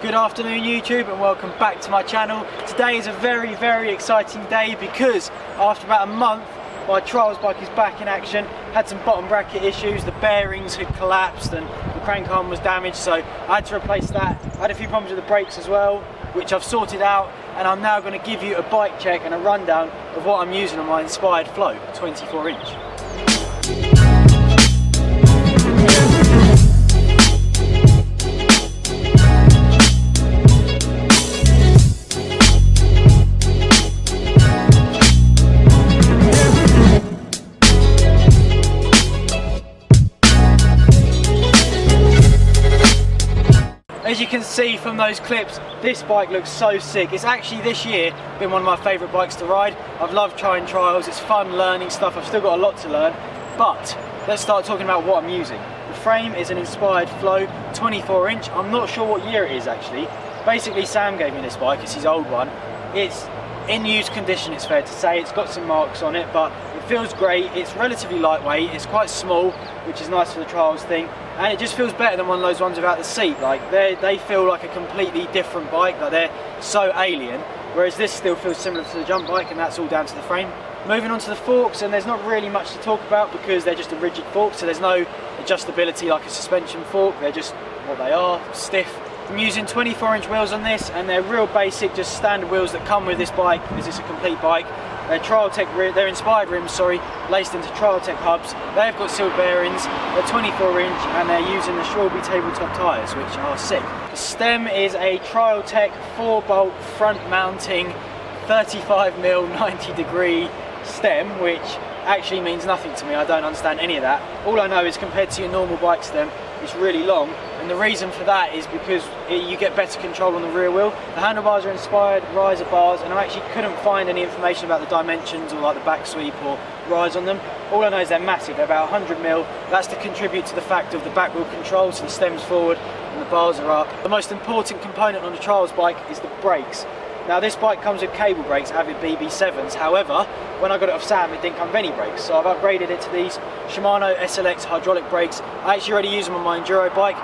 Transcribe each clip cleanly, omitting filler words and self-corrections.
Good afternoon YouTube and welcome back to my channel. Today is a very exciting day because after about a month my trials bike is back in action. Had some bottom bracket issues, the bearings had collapsed and the crank arm was damaged, so I had to replace that. I had a few problems with the brakes as well, which I've sorted out, and I'm now going to give you a bike check and a rundown of what I'm using on my Inspired Flow 24-inch. As you can see from those clips, this bike looks so sick. It's actually this year been one of my favourite bikes to ride. I've loved trying trials, it's fun learning stuff, I've still got a lot to learn. But let's start talking about what I'm using. The frame is an Inspired Flow 24-inch. I'm not sure what year it is actually. Basically Sam gave me this bike, it's his old one. It's in used condition, it's fair to say. It's got some marks on it, but it feels great. It's relatively lightweight, it's quite small, which is nice for the trials thing. And it just feels better than one of those ones without the seat. Like they feel like a completely different bike, like they're so alien. Whereas this still feels similar to the jump bike, and that's all down to the frame. Moving on to the forks, and there's not really much to talk about because they're just a rigid fork, so there's no adjustability like a suspension fork. They're just what they are, stiff. I'm using 24-inch wheels on this, and they're real basic, just standard wheels that come with this bike because it's a complete bike. They're they're Inspired rims, sorry, laced into Crawley hubs. They've got sealed bearings, they're 24-inch, and they're using the Shimano tabletop tyres, which are sick. The stem is a Trialtech 4-bolt front-mounting 35mm 90-degree stem, which actually means nothing to me. I don't understand any of that. All I know is compared to your normal bike stem, it's really long, and the reason for that is because you get better control on the rear wheel. The handlebars are Inspired riser bars, and I actually couldn't find any information about the dimensions or like the back sweep or rise on them. All I know is they're massive, they're about 100mm. That's to contribute to the fact of the back wheel control, so the stem's forward and the bars are up. The most important component on a trials bike is the brakes. Now this bike comes with cable brakes, Avid BB7s, however, when I got it off Sam it didn't come with any brakes, so I've upgraded it to these Shimano SLX hydraulic brakes. I actually already use them on my enduro bike.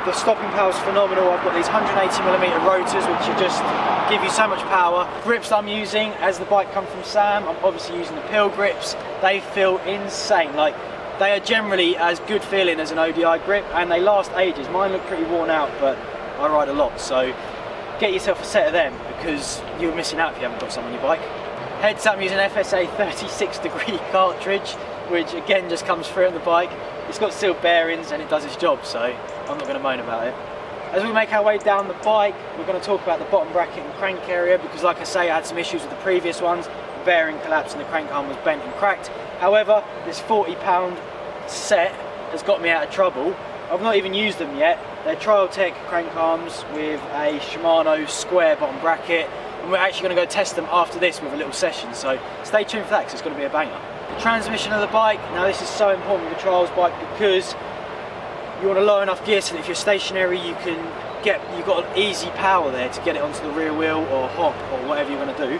The stopping power is phenomenal. I've got these 180mm rotors which just give you so much power. Grips that I'm using, as the bike come from Sam, I'm obviously using the Peel grips. They feel insane. Like, they are generally as good feeling as an ODI grip and they last ages. Mine look pretty worn out, but I ride a lot, so get yourself a set of them because you're missing out if you haven't got some on your bike. Heads up, I'm using FSA 36 Degree Cartridge, which again just comes through on the bike. It's got sealed bearings and it does its job, so I'm not going to moan about it. As we make our way down the bike, we're going to talk about the bottom bracket and crank area because, like I say, I had some issues with the previous ones. The bearing collapsed and the crank arm was bent and cracked. However, this £40 set has got me out of trouble. I've not even used them yet. They're Trialtech crank arms with a Shimano square bottom bracket, and we're actually going to go test them after this with a little session, so stay tuned for that because it's going to be a banger. The transmission of the bike, now this is so important with a trials bike because you want a low enough gear so that if you're stationary you've got an easy power there to get it onto the rear wheel or hop or whatever you're going to do.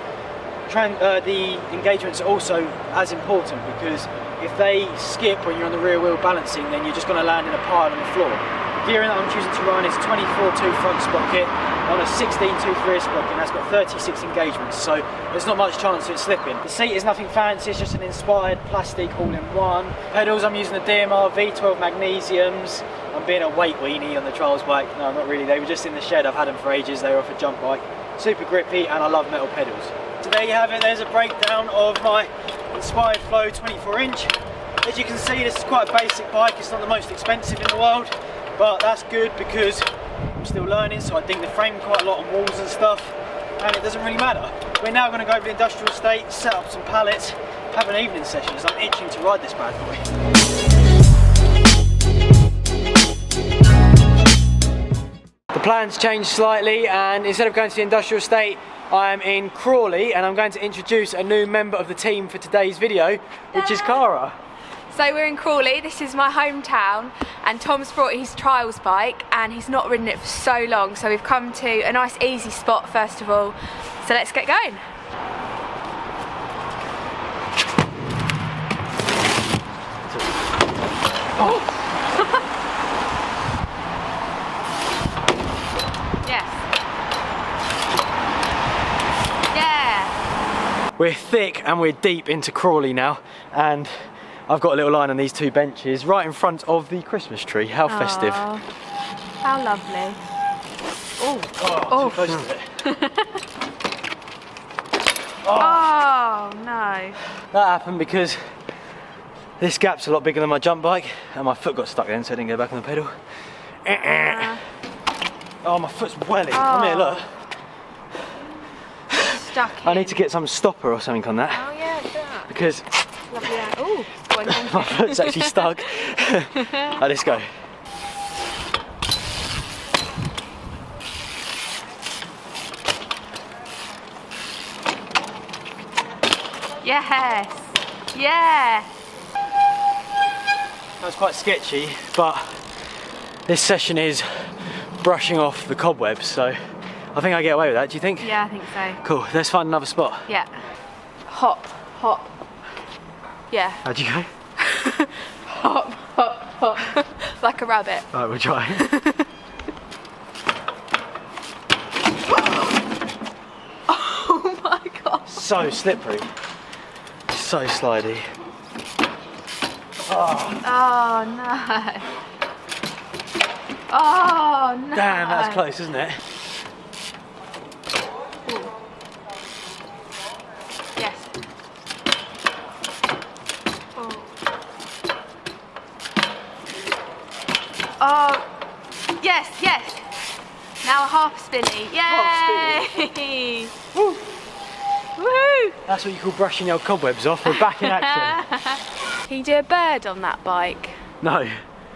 The engagements are also as important because if they skip when you're on the rear wheel balancing, then you're just going to land in a pile on the floor. The gearing that I'm choosing to run is 24-tooth front sprocket on a 16-tooth rear sprocket, and that's got 36 engagements, so there's not much chance of it slipping. The seat is nothing fancy, it's just an Inspired plastic all-in-one. Pedals, I'm using the DMR V12 magnesiums. I'm being a weight weenie on the trials bike. No, not really, they were just in the shed, I've had them for ages, they were off a jump bike. Super grippy, and I love metal pedals. So there you have it, there's a breakdown of my Inspired Flow 24-inch. As you can see, this is quite a basic bike, it's not the most expensive in the world, but that's good because I'm still learning, so I ding the frame quite a lot on walls and stuff, and it doesn't really matter. We're now going to go over the industrial estate, set up some pallets, have an evening session as I'm itching to ride this bad boy. The plans changed slightly, and instead of going to the industrial estate, I am in Crawley and I'm going to introduce a new member of the team for today's video, which is Cara. So we're in Crawley, this is my hometown, and Tom's brought his trials bike and he's not ridden it for so long, so we've come to a nice easy spot first of all, so let's get going. Oh. Yeah. We're thick and we're deep into Crawley now, and I've got a little line on these two benches right in front of the Christmas tree. How festive. How lovely. Oh, too close to it. Oh no. That happened because this gap's a lot bigger than my jump bike and my foot got stuck in, so I didn't go back on the pedal. Oh, my foot's welling. Come here, look. Stuck in. I need to get some stopper or something on that. Oh yeah, do that. Because Lovely. Oh, my foot's actually stuck. Right, let's go. Yes. Yeah. That was quite sketchy, but this session is brushing off the cobwebs, so I think I get away with that. Do you think? Yeah, I think so. Cool. Let's find another spot. Yeah. Hop, hop. Yeah. How'd you go? Hop, hop, hop. Like a rabbit. Right, we'll try. Oh my god. So slippery. So slidey. Oh no. Oh no. Damn, that's close, isn't it? Yes. Oh. Oh. Yes, yes. Now a half spinny. Yay! Woo. Woo! That's what you call brushing your cobwebs off. We're back in action. Can you do a bird on that bike? No,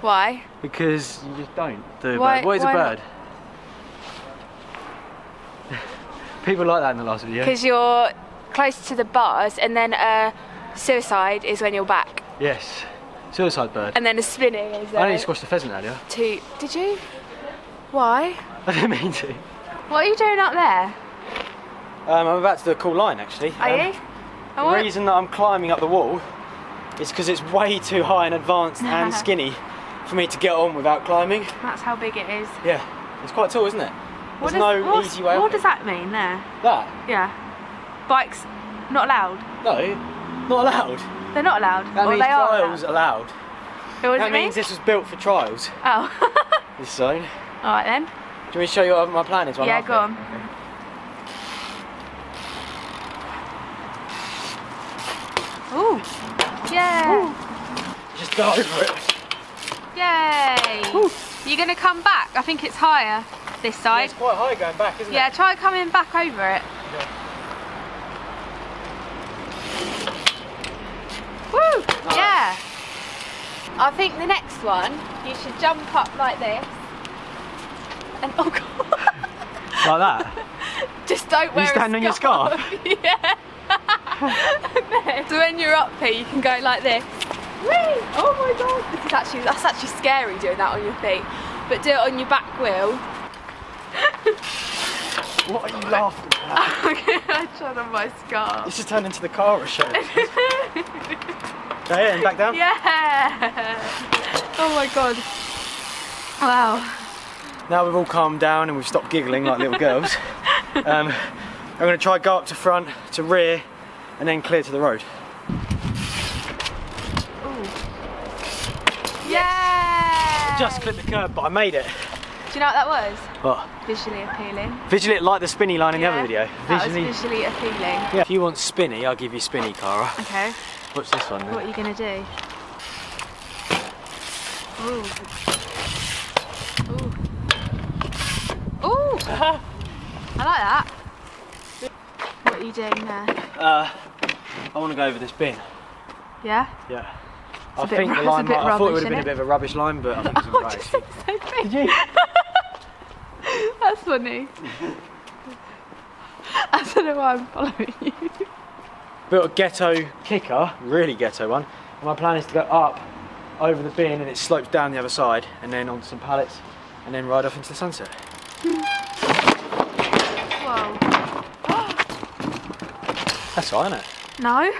Why? because you just don't do a Why- bird. What is a why bird? People like that in the last video. Because you're close to the bars, and then suicide is when you're back, Yes. Suicide bird. and then a spinning is I only squashed a pheasant earlier. two. Did you? Why? I didn't mean to. What are you doing up there? I'm about to do a cool line actually. Are you? The reason that I'm climbing up the wall is because it's way too high and advanced and skinny for me to get on without climbing. That's how big it is. Yeah, it's quite tall, isn't it? There's no easy way What up does it. that mean there? That? Yeah. Bikes not allowed. No, not allowed. They're not allowed. That or means they are trials allowed. What does That it mean? means this was built for trials, Oh. this zone. All right then. Do you want me to show you what my plan is? while Yeah, I'm up go there? on. Ooh. Yeah. Just go over it. Yay. Woo. You're gonna come back. I think it's higher this Yeah, side. it's quite high going back, isn't Yeah, it? try coming back over it. Woo! Nice. Yeah. I think the next one, you should jump up like this. And oh god. Like that? Just don't wear stand a on your scarf. Yeah. So when you're up here, you can go like this. Whee! Oh my god. That's actually scary doing that on your feet. But do it on your back wheel. What are you laughing at? Okay, I tried on my scarf. This has turned into the car show. Go ahead and back down. Yeah. Oh my god. Wow. Now we've all calmed down and we've stopped giggling like little girls. I'm going to try go up to front, to rear, and then clear to the road. Ooh. Yeah. Just clipped the curb, but I made it. Do you know what that was? What? Visually appealing. Visually, like the spinny line in the other video. That was visually appealing. Yeah. If you want spinny, I'll give you spinny, Cara. Okay. What's this one then? What are you gonna do? Ooh. Ooh. Ooh. I like that. What are you doing there? I want to go over this bin. Yeah? Yeah. It's a I bit think the it's a line bit I thought it rubbish, would have been a innit? bit of a rubbish line, but I think it's Oh, alright. just it's so big. Did you? That's funny. I don't know why I'm following you. Built a ghetto kicker, really ghetto one. And my plan is to go up over the bin and it slopes down the other side and then onto some pallets and then ride off into the sunset. Whoa. That's right, isn't it? No.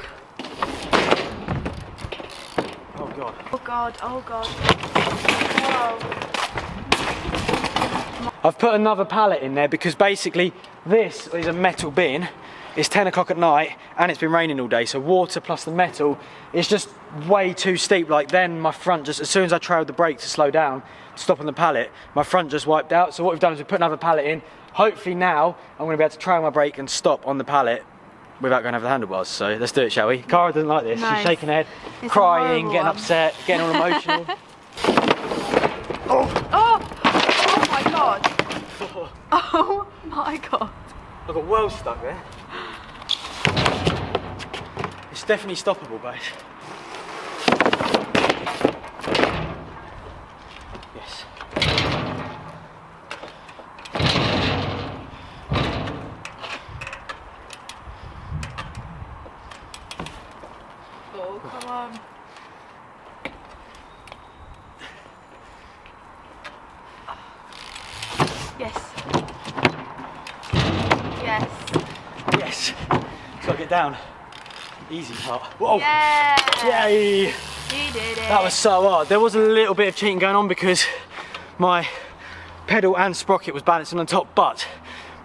Oh god. Oh god, oh god. Whoa. I've put another pallet in there because basically this is a metal bin it's 10 o'clock at night and it's been raining all day, so water plus the metal is just way too steep. Like then my front just, as soon as I trailed the brake to slow down, to stop on the pallet, my front just wiped out. So what we've done is we've put another pallet in. Hopefully now I'm gonna be able to trail my brake and stop on the pallet without going over the handlebars. So let's do it, shall we? Cara doesn't like this. No, she's shaking her head, it's crying, getting upset, getting all emotional. Oh my god. Oh my god. I got well stuck there. It's definitely stoppable, guys. Yes. Oh, come on. Yes. Yes. Yes. Just gotta get down. Easy part. Whoa. Yeah. Yay. You did it. That was so hard. There was a little bit of cheating going on because my pedal and sprocket was balancing on top, but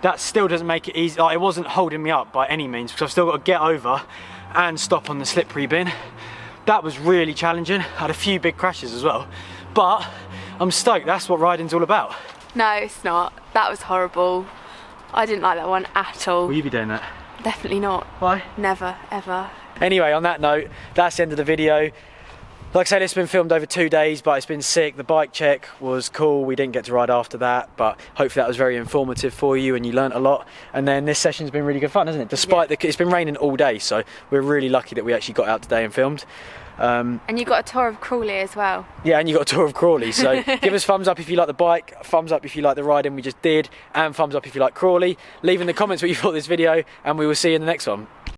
that still doesn't make it easy. Like, it wasn't holding me up by any means because I've still got to get over and stop on the slippery bin. That was really challenging. I had a few big crashes as well, but I'm stoked. That's what riding's all about. No, it's not. That was horrible. I didn't like that one at all. Will you be doing that? Definitely not. Why? Never, ever. Anyway, on that note, that's the end of the video. Like I said, it's been filmed over 2 days, but it's been sick. The bike check was cool. We didn't get to ride after that, but hopefully that was very informative for you and you learnt a lot. And then this session's been really good fun, hasn't it? Despite it's been raining all day, so we're really lucky that we actually got out today and filmed. And you got a tour of Crawley as well. Yeah, and you got a tour of Crawley, so give us thumbs up if you like the bike, thumbs up if you like the riding we just did, and thumbs up if you like Crawley. Leave in the comments what you thought of this video, and we will see you in the next one.